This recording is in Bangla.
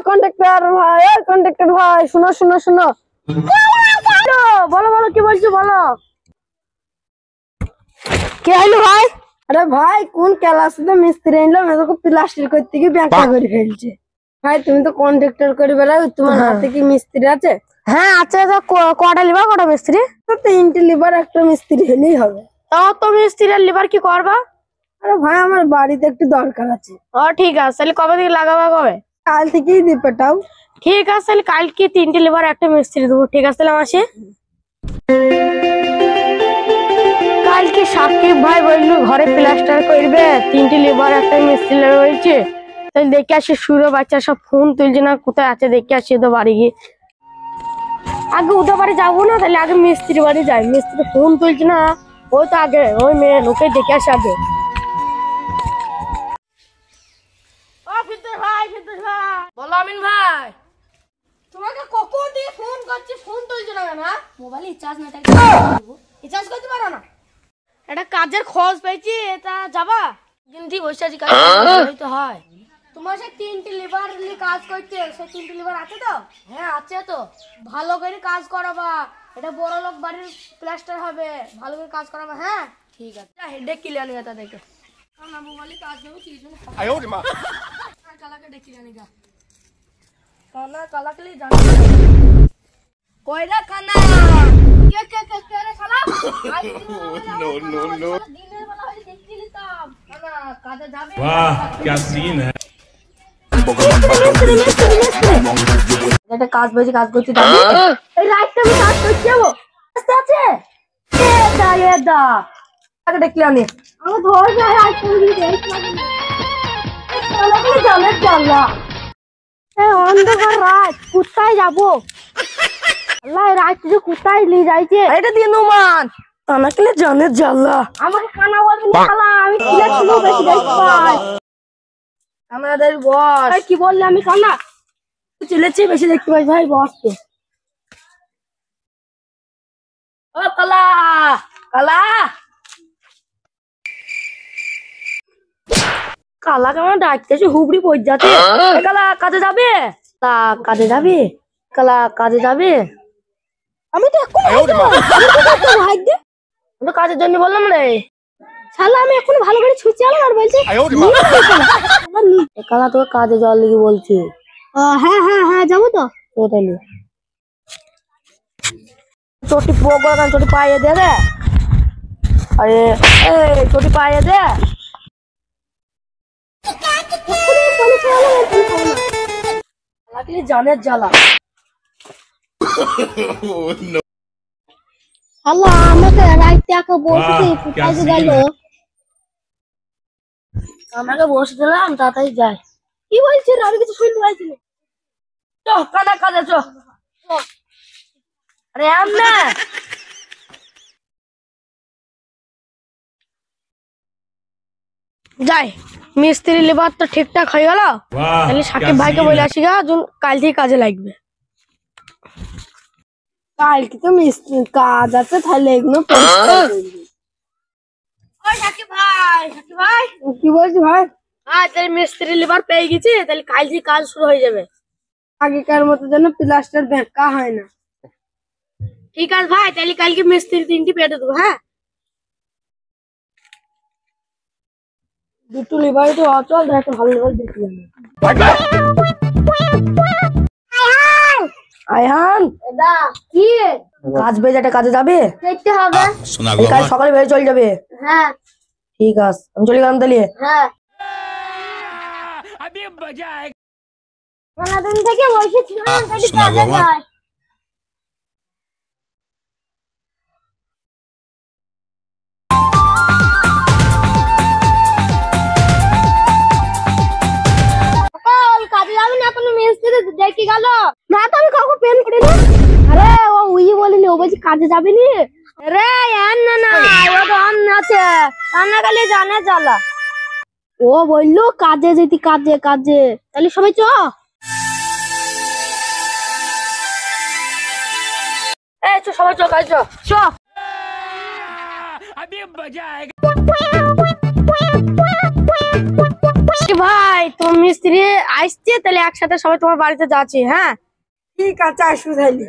কন্ট্রাক্টর ভাই শুনো শুনো শুনো বলো বলো কি বলছো বলো। কে হইলো ভাই? আরে ভাই কোন ক্লাসে মিস্ত্রি আনলাম এরকম প্লাস্টার করতে গিয়ে ব্যাখ্যা করে ফেলছে। ভাই তুমি তো কন্ট্রাক্টর করে বেড়াও, তোমার হাতে কি মিস্ত্রি আছে? হ্যাঁ আছে। কটা লিভার কটা মিস্ত্রি? 3টে লিভার একটা মিস্ত্রি হলেই হবে। তাও তো মিস্ত্রির লিভার কি করবা? আরে ভাই আমার বাড়িতে একটু দরকার আছে। ও ঠিক আছে, তাহলে কবে থেকে লাগাবা কবে? কাল থেকেই দিয়ে পাঠাও। ঠিক আছে তাহলে কালকে 3টে লিভার একটা মিস্ত্রি দেবো। ঠিক আছে তাহলে আসি। কালকে সাকিব ভাই বললো ঘরে প্লাস্টার করবে, 3টে লিভার একটা মিস্ত্রি রয়েছে, তাহলে দেখে আসি। সুরো বাচ্চা সব ফোন তুলছে না, কোথায় আছে দেখে আসি তো বাড়ি গিয়ে। আগে ওদের বাড়ি যাবো না, তাহলে আগে মিস্ত্রি বাড়ি যাই। মিস্ত্রি ফোন তুলছে না, ওই তো আগে ওই মেয়ে লোকে দেখে আসে আগে। বলো আমিন ভাই, তোমাকে কখন দিয়ে ফোন করছি, ফোন তুলছো না কেন? মোবাইলে রিচার্জ না থাকলে রিচার্জ করতে পারো না? এটা কাজের খোঁজ পেয়েছি, এটা যাবা? কিন্তু বসে আছি কাজ তো হয়। তোমার সে 3টে লিভার নিয়ে কাজ করছে, সে 3টে লিভার আছে তো? হ্যাঁ আছে তো। ভালো করে কাজ করাবা, এটা বড় লোক বাড়ির প্লাস্টার হবে, ভালো করে কাজ করাবা। হ্যাঁ ঠিক আছে। হেডেক ক্লিয়ার নিয়ে তা দেখো না, মোবাইলে কাজ দেবো কি জন্য কালাকে ডেকে নিয়ে কানা কালাকলি জানা কয়রা কানা কে রে শালা नो नो नो দিনের বেলা হইলে দেখতে নিতাম কানা কাজে যাবে। वाह क्या सीन है। এটা কাজ বেশি কাজ করতে যাবে, এই রাইটটা আমি কাজ করতে যাবো। আস্তে আছে এদা আগে ডেকে আনি আমি ধরে যাই। আজ তুমি দেখছ না কালাকলি জানে জানলা অন্ধকার রাত কোথায় যাবো? আল্লাহ রাত যে কোথায় নিয়ে যাইছে? এটা দিয়ে নুমান কানাকে জানে জানলা। আমাকে কানা বলবি না শালা, আমি কিলা কিলো বেশি দেখতে পাই। আমাদের বস কি বললে আমি কানা চলেছি বেশি দেখতে পাই ভাই বস তো। ও কালা কালা কালা কেমন ডাকতেছে হুবড়ি পড়ে যাচ্ছে। কালা কাজে যাবে? তা কাজে যাবে? কালা কাজে যাবে? আমি তো কাজের জন্য বললাম রে শালা, আমি এখন ভালো করে ছুটছি আর বলছি কালা তোকে কাজে যাওয়ার লেগে বলছে। হ্যাঁ হ্যাঁ হ্যাঁ যাবো তো। ও তাহলে চটি পোকা চটি পাইয়ে দে রে। আরে এই চটি পাইয়ে দে। জানের জ্বালা আল্লাহ আমাকে রাইতে একা বসে কোথায় গেল? আমাকে বসে দিলাম তাড়াতাড়ি যাই। কি বলছিস? আমি কিছু শুনতে পাইছি না। চ কাদা কাদা চ। আরে আম না যাই। মিস্ত্রি লেবার তো ঠিকঠাক হয়ে গেল, তাহলে সাকিব ভাইকে বলে আসি গা কাল থেকে কাজে লাগবে। কালকে তো মিস্ত্রি কাজ আছে, তাহলে এগুলো সাকিব ভাই কি বলছি ভাই? হ্যাঁ তাহলে মিস্ত্রি লেবার পেয়ে গেছি, তাহলে কাল থেকে কাজ শুরু হয়ে যাবে। আগেকার মতো যেন প্লাস্টার ব্যাঁকা হয় না। ঠিক আছে ভাই, তাহলে কালকে মিস্ত্রি 3টে পেটে দেবো। হ্যাঁ দুটো লিভার তো অচল, একটা ভালো লিভার দেখি আয়হান কি কাজ বেজাটা কাজে যাবে? দেখতে হবে কাল সকালে বেরিয়ে চলে যাবে। হ্যাঁ ঠিক আছে আমি চলে গেলাম তাহলে। হ্যাঁ अभी मजा आएगा। দিন থেকে বসেছিলাম তাহলে কাজে যাই। দেখি গেল না তো আমি কাউকে পেন করি না। আরে ও উই বলিনি, ও বলছি কাজে যাবি নি রে। না না ও তো আম আছে রান্না কালে জানে জ্বালা। ও বললো কাজে যেতি কাজে কাজে, তাহলে সবাই চ। এই চ সবাই চ কাজ চ। ভাই তোমার মিস্ত্রি আসছে, তাহলে একসাথে সবাই তোমার বাড়িতে যাচ্ছে। হ্যাঁ ঠিক আছে, আসু তাইলে।